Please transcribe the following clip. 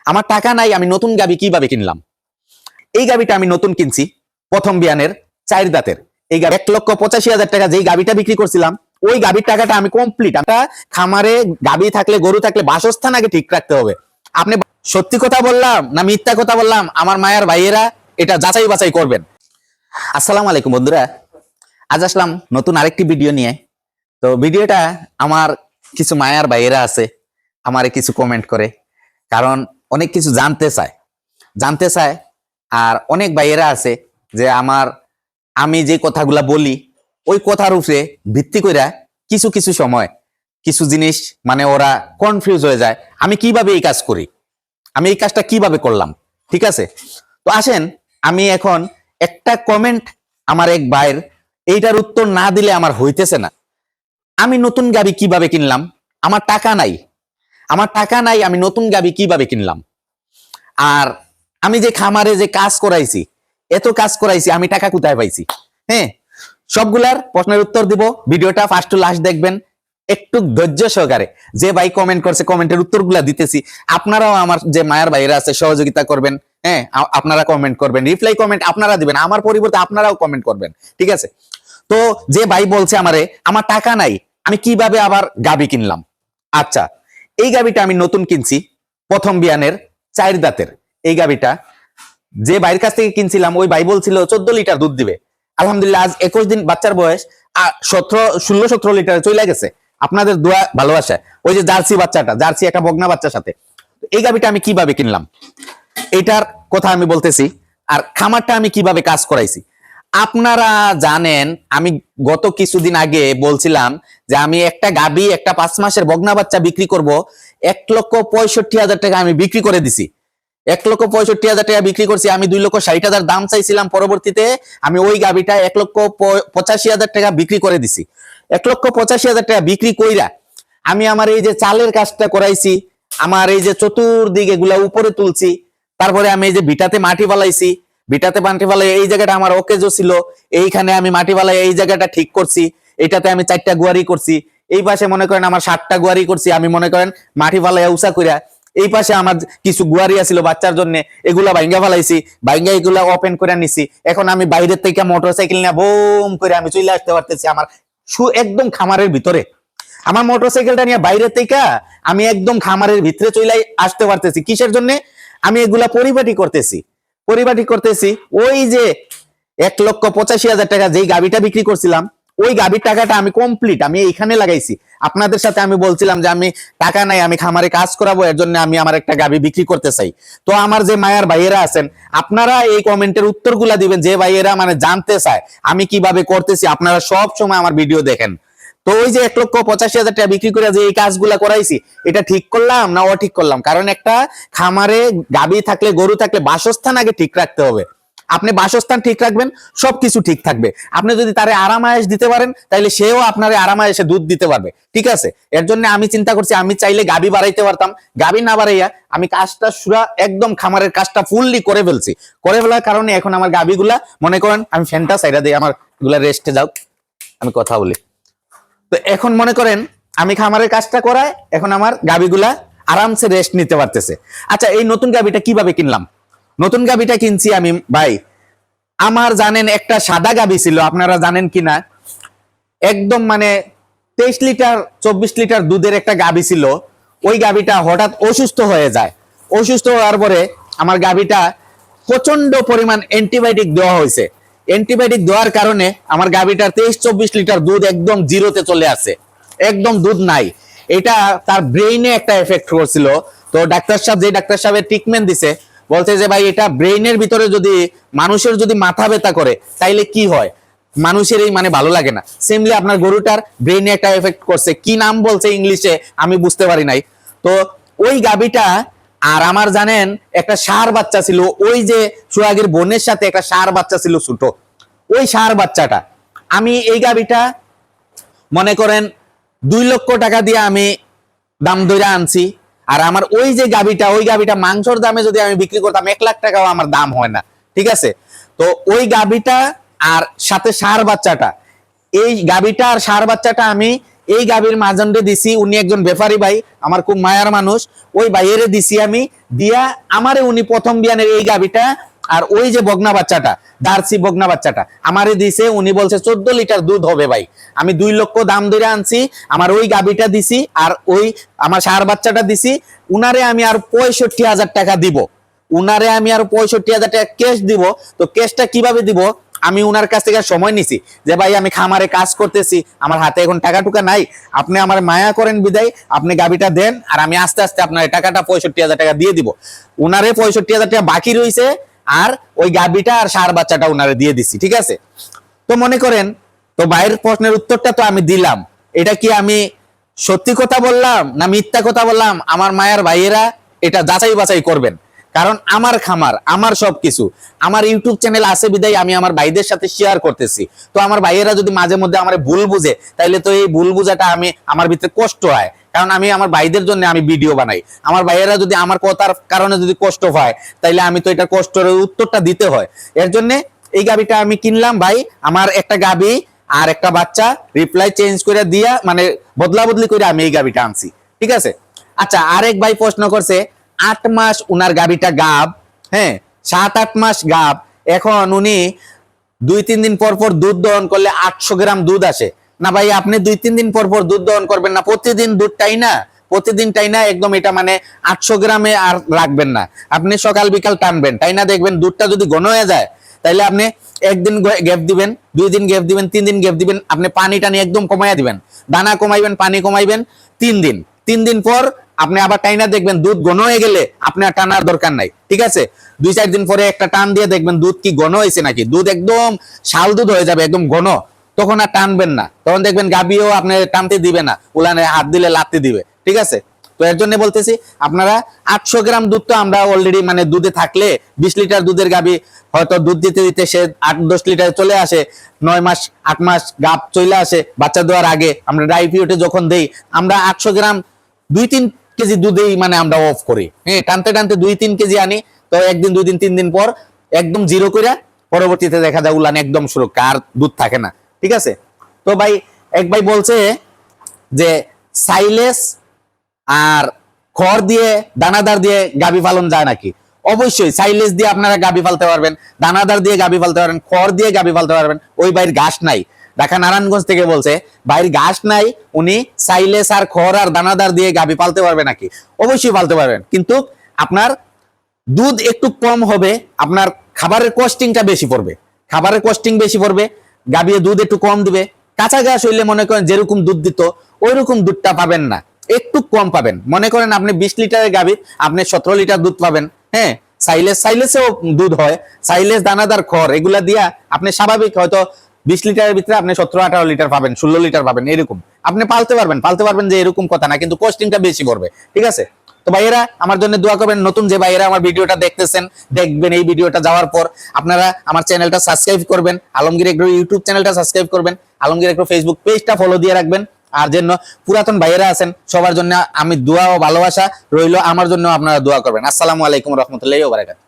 আমার টাকা নাই, আমি নতুন গাবি কিভাবে কিনলাম? এই গাবিটা আমি নতুন কিনছি, প্রথম বিয়ানের 4 দাঁতের। এই 1,85,000 টাকা যেই গাবিটা বিক্রি করছিলাম, ওই গাবির টাকাটা আমি কমপ্লিট। আমরা খামারে গাবি থাকলে, গরু থাকলে বাসস্থান আগে ঠিক রাখতে হবে। আপনি সত্যি কথা বললাম না মিথ্যা কথা বললাম, আমার মায়ের ভাইয়েরা এটা যাচাই বাছাই করবেন। আসসালামু আলাইকুম বন্ধুরা, আজ আসলাম নতুন আরেকটি ভিডিও নিয়ে। তো ভিডিওটা আমার কিছু মায়ার ভাইয়েরা আছে, আমারে কিছু কমেন্ট করে, কারণ অনেক কিছু জানতে চায়। আর অনেক ভাইয়েরা আছে যে আমি যে কথাগুলা বলি ওই কথার উপরে ভিত্তি করে কিছু কিছু সময় কিছু জিনিস মানে ওরা কনফিউজ হয়ে যায়, আমি কিভাবে এই কাজ করি, আমি এই কাজটা কিভাবে করলাম। ঠিক আছে, তো আসেন আমি এখন একটা কমেন্ট আমার এক ভাইয়ের, এইটার উত্তর না দিলে আমার হইতেছে না। আমি নতুন গাবি কিভাবে কিনলাম? আমার টাকা নাই, আমি নতুন গাবি কিভাবে কিনলাম? আর আমি যে খামারে যে কাজ করাইছি, এত কাজ করাইছি, আমি টাকা কোথায় পাইছি? হ্যাঁ, সবগুলার প্রশ্নের উত্তর দিব। ভিডিওটা ফার্স্ট টু লাস্ট দেখবেন একটু ধৈর্য সহকারে। যে ভাই কমেন্ট করছে কমেন্টের উত্তরগুলা দিতেছি, আপনারাও আমার যে মায়ের ভাইরা আছে সহযোগিতা করবেন। হ্যাঁ, আপনারা কমেন্ট করবেন, রিপ্লাই কমেন্ট আপনারা দিবেন, আমার পরিবর্তে আপনারাও কমেন্ট করবেন। ঠিক আছে, তো যে ভাই বলছে আমারে আমার টাকা নাই, আমি কিভাবে আবার গাবি কিনলাম? আচ্ছা, এই গাবিটা আমি নতুন কিনছি, প্রথম বিয়ানের 4 দাঁতের। এই গাবিটা যে ভাইয়ের কাছ থেকে কিনছিলাম, ওই ভাই বলছিল 14 লিটার দুধ দিবে। আলহামদুলিল্লাহ আজ 21 দিন বাচ্চার বয়স 16-17 লিটার চলে গেছে, আপনাদের দোয়া ভালোবাসা। ওই যে জার্সি একটা বগনা বাচ্চার সাথে। এই গাবিটা আমি কিভাবে কিনলাম এটার কথা আমি বলতেছি, আর খামারটা আমি কিভাবে কাজ করাইছি। আপনারা জানেন আমি গত কিছুদিন আগে বলছিলাম যে আমি একটা গাবি, একটা 5 মাসের বগনা বাচ্চা বিক্রি করব, 1,65,000 টাকা আমি বিক্রি করে দিছি। 1,65,000 টাকা বিক্রি করছি, আমি 2,60,000 দাম চাইছিলাম। পরবর্তীতে আমি ওই গাবিটা 1,85,000 টাকা বিক্রি করে দিছি। 1,85,000 টাকা বিক্রি কইরা আমি আমার এই যে চালের কাজটা করাইছি, আমার এই যে চতুর্দিকে এগুলা উপরে তুলছি, তারপরে আমি এই যে ভিটাতে মাটি ফালাইছি, এই জায়গাটা আমার ওকেজো ছিল, এইখানে আমি মাটি ফালাই এই জায়গাটা ঠিক করছি। এটাতে আমি 4টা গুয়ারি করছি, এই পাশে মনে করেন আমার 7টা গুয়ারি করছি। আমি মনে করেন মাটি ফালাই উঁচা কইরা, এই পাশে আমার কিছু গুয়ারি আছিল বাচ্চার জন্য, এগুলা ভাঙ্গা ফালাইছি, ভাঙ্গা এগুলা ওপেন করে নিছি। এখন আমি বাইরের থেকে মোটরসাইকেল নিয়ে বুম করে আমি চলে আসতে পারতেছি আমার একদম খামারের ভিতরে। আমার মোটরসাইকেলটা নিয়ে বাইরের থেকে আমি একদম খামারের ভিতরে চলে আসতে পারতেছি। কিসের জন্য? আমি এগুলা পরিপাটি করতেছি। ওই যে 1,85,000 টাকা যেই গাবিটা বিক্রি করছিলাম, ওই গাবির টাকাটা আমি কমপ্লিট আমি এইখানে লাগাইছি। আপনাদের সাথে আমি বলছিলাম যে আমি টাকা নাই, আমি খামারে কাজ করাবো, এর জন্য আমি আমার একটা গাবি বিক্রি করতে চাই। তো আমার যে মায়ার ভাইয়েরা আছেন, আপনারা এই কমেন্টের উত্তরগুলা দিবেন, যে ভাইয়েরা মানে জানতে চায় আমি কিভাবে করতেছি। আপনারা সব সময় আমার ভিডিও দেখেন। তো ওই যে 1,85,000 টাকা বিক্রি করে যে এই কাজগুলা করাইছি, এটা ঠিক করলাম না অঠিক করলাম? কারণ একটা খামারে গাবি থাকলে, গরু থাকলে বাসস্থান আগে ঠিক রাখতে হবে। আপনি বাসস্থান ঠিক রাখবেন, সবকিছু ঠিক থাকবে। আপনি যদি তারে আরামায়েশ দিতে পারেন, তাহলে সেও আপনার আরামায়েশে দুধ দিতে পারবে। ঠিক আছে, এর জন্য আমি চিন্তা করছি, আমি চাইলে গাবি বাড়াইতে পারতাম, গাবি না বাড়াইয়া আমি কাজটা সুরা একদম খামারের কাজটা ফুললি করে ফেলার কারণে এখন আমার গাবিগুলা মনে করেন, আমি ফ্যানটা সাইডা দিই, আমার গুলা রেস্টে যাও, আমি কথা বলি। তো এখন মনে করেন আমি খামারের কাজটা করাই, এখন আমার গাবিগুলা আরামসে রেস্ট নিতে পারতেছে। আচ্ছা, এই নতুন গাবিটা কিভাবে কিনলাম? নতুন গাবিটা কিনছি আমি ভাই, আমার জানেন একটা সাদা গাবি ছিল, আপনারা জানেন কিনা, একদম মানে 23 লিটার 24 লিটার দুধের একটা গাবি ছিল। ওই গাবিটা হঠাৎ অসুস্থ হয়ে যায়। অসুস্থ হওয়ার পরে আমার গাবিটা প্রচন্ড পরিমাণ অ্যান্টিবায়োটিক দেওয়া হয়েছে। অ্যান্টিবায়োটিক দেওয়ার কারণে আমার গাবিটার 23-24 লিটার দুধ একদম জিরোতে চলে আসে, একদম দুধ নাই। এটা তার ব্রেইনে একটা এফেক্ট করছিল। তো ডাক্তার সাহেবের ট্রিটমেন্ট দিছে, বলছে যে ভাই এটা ব্রেইনের ভিতরে যদি মানুষের যদি মাথা ব্যথা করে তাইলে কি হয়, মানুষের এই মানে ভালো লাগে না। সেমলি আপনার গরুটার ব্রেইনে একটা এফেক্ট করছে, কি নাম বলছে ইংলিশে আমি বুঝতে পারি নাই। তো ওই গাবিটা, আর আমার জানেন একটা ষাঁড় বাচ্চা ছিল, ওই যে সোহাগের বোনের সাথে একটা ষাঁড় বাচ্চা ছিল ছোট, ওই ষাঁড় বাচ্চাটা আমি এই গাবিটা মনে করেন 2 লক্ষ টাকা দিয়ে আমি দাম ধরে আনছি। আর আমার ওই যে গাবিটা, ওই গাবিটা মাংসর দামে যদি আমি বিক্রি করতাম 1 লাখ টাকাও আমার দাম হয় না। ঠিক আছে, তো ওই গাবিটা আর সাথে ষাঁড় বাচ্চাটা, এই গাবিটা আর ষাঁড় বাচ্চাটা আমি এই গাভীর মাজনরে দিছি, উনি একজন ব্যাপারী ভাই, আমার খুব মায়ার মানুষ, ওই ভাইয়েরে দিছি আমি, দিয়া আমারে উনি প্রথম বিয়ানের এই গাভীটা আর ওই যে বগনা বাচ্চাটা, জার্সি বগনা বাচ্চাটা আমারে দিছে, উনি বলছে 14 লিটার দুধ হবে ভাই। আমি 2 লক্ষ দাম ধরে আনছি, আমার ওই গাভীটা দিছি আর ওই আমার ষাঁড় বাচ্চাটা দিছি, উনারে আমি আর 65,000 টাকা দিব, উনারে আমি আর 65,000 টাকা ক্যাশ দিব। তো ক্যাশটা কিভাবে দিব, আমি উনার কাছ থেকে সময় নিছি যে ভাই আমি খামারে কাজ করতেছি, আমার হাতে এখন টাকা টুকা নাই, আপনি আমার মায়া করেন বিদায় আপনি গাবিটা দেন, আর আমি আস্তে আস্তে আপনার টাকাটা 65,000 টাকা দিয়ে দিব। উনারে 65,000 টাকা বাকি রয়েছে, আর ওই গাবিটা আর ষাঁড় বাচ্চাটা উনারে দিয়ে দিছি, ঠিক আছে। তো মনে করেন, তো ভাইয়ের প্রশ্নের উত্তরটা তো আমি দিলাম, এটা কি আমি সত্যি কথা বললাম না মিথ্যা কথা বললাম? আমার মায়ের ভাইয়েরা এটা যাচাই বাছাই করবেন, কারণ আমার খামার, আমার সবকিছু, আমার ইউটিউব চ্যানেল আছে বিদায় আমি আমার ভাইদের সাথে শেয়ার করতেছি। তো আমার ভাইয়েরা যদি মাঝে মধ্যে আমার ভুল বুঝে, তাইলে তো এই ভুল বুঝাটা আমি আমার ভিতরে কষ্ট হয়, কারণ আমি আমার ভাইদের জন্য আমি ভিডিও বানাই। আমার ভাইয়েরা যদি আমার কথার কারণে যদি কষ্ট পায়, তাইলে আমি তো এটা কষ্টের উত্তরটা দিতে হয়। এর জন্য এই গাবিটা আমি কিনলাম ভাই, আমার একটা গাবি আর একটা বাচ্চা রিপ্লাই চেঞ্জ করে দিয়া, মানে বদলা বদলি করে আমি এই গাবিটা আনছি, ঠিক আছে। আচ্ছা, আরেক ভাই প্রশ্ন করছে 8 মাস উনার গাবিটা গাব, হ্যাঁ 7-8 মাস গাব, এখন উনি 2-3 দিন পর পর দুধ দহন করলে 800 গ্রাম দুধ আসে। না ভাই, আপনি 2-3 দিন পর পর দুধ দহন করবেন না, প্রতিদিন দুধটাই না, প্রতিদিনটাই না, একদম এটা মানে 800 গ্রামে আর রাখবেন না, আপনি সকাল বিকাল টানবেন, তাই না, দেখবেন দুধটা যদি ঘন হয়ে যায়, তাইলে আপনি একদিন গ্যাপ দিবেন, 2 দিন গ্যাপ দিবেন, 3 দিন গ্যাপ দিবেন, আপনি পানি টানি একদম কমাইয়া দিবেন, দানা কমাইবেন, পানি কমাইবেন, 3 দিন পর আপনি আবার টাইনা দেখবেন দুধ ঘন হয়ে গেলে আপনার টানার দরকার নাই, ঠিক আছে। 2-4 দিন পরে একটা টান দিয়ে দেখবেন দুধ কি ঘন হয়েছে নাকি, দুধ একদম শাল দুধ হয়ে যাবে, একদম ঘন, তখন আর টানবেন না, তখন দেখবেন গাবিও আপনি টানতে দিবে না, উলানে হাত দিলে লাত্তি দিবে, ঠিক আছে। তো এর জন্য বলতেছি, আপনারা 800 গ্রাম দুধ তো আমরা অলরেডি মানে দুধে থাকলে 20 লিটার দুধের গাবি হয়তো দুধ দিতে দিতে সে 8-10 লিটার চলে আসে, 9 মাস 8 মাস গাব চলে আসে বাচ্চা দেওয়ার আগে, আমরা ড্রাই পিরিয়ডে যখন দেই, আমরা 800 গ্রাম 2-3 কেজি দুধেই মানে আমরা অফ করি, হ্যাঁ টানতে টানতে 2-3 কেজি আনি, তো 1 দিন 2 দিন 3 দিন পর একদম জিরো করে, পরবর্তীতে দেখা যায় উলান একদম সুরক্ষা, আর দুধ থাকে না, ঠিক আছে। তো ভাই এক ভাই বলছে যে সাইলেস আর খড় দিয়ে দানাদার দিয়ে গাবি পালন যায় নাকি? অবশ্যই সাইলেজ দিয়ে আপনারা গাবি পালতে পারবেন, দানাদার দিয়ে গাবি পালতে পারবেন, খড় দিয়ে গাবি পালতে পারবেন। ওই ভাইয়ের ঘাস নাই, ঢাকা নারায়ণগঞ্জ থেকে বলছে ভাইয়ের ঘাস নাই, উনি সাইলেস আর খড় আর দানাদার দিয়ে গাবি পালতে পারবে নাকি? অবশ্যই পালতে পারবেন, কিন্তু আপনার দুধ একটু কম হবে, আপনার খাবারের কস্টিংটা বেশি পড়বে, খাবারের কস্টিং বেশি পড়বে, গাবিয়ে দুধ একটু কম দিবে। কাঁচা ঘাস হইলে মনে করেন যেরকম দুধ দিত ওইরকম দুধটা পাবেন না, একটু কম পাবেন। মনে করেন আপনি 20 লিটারের গাবি আপনি 17 লিটার দুধ পাবেন, হ্যাঁ সাইলেসেও দুধ হয়, সাইলেস দানাদার খড় এগুলা দিয়া আপনি স্বাভাবিক হয়তো 20 লিটারের ভিতরে আপনি 17-18 লিটার পাবেন, 16 লিটার পাবেন, এরকম আপনি পালতে পারবেন যে এরকম কথা না, কিন্তু কস্টিংটা বেশি পড়বে, ঠিক আছে। তো ভাইয়েরা আমার জন্য দোয়া করবেন, নতুন যে ভাইয়েরা আমার ভিডিওটা দেখতেছেন দেখবেন, এই ভিডিওটা যাওয়ার পর আপনারা আমার চ্যানেলটা সাবস্ক্রাইব করবেন, আলমগীর এগ্রো ইউটিউব চ্যানেলটা সাবস্ক্রাইব করবেন, আলমগীর এগ্রো ফেসবুক পেজটা ফলো দিয়ে রাখবেন। আর যেন পুরাতন ভাইয়েরা আছেন সবার জন্য আমি দোয়া ও ভালোবাসা রইল, আমার জন্য আপনারা দোয়া করবেন। আসসালামু আলাইকুম রহমতুল্লাহি ওয়া বারাকাতুহু।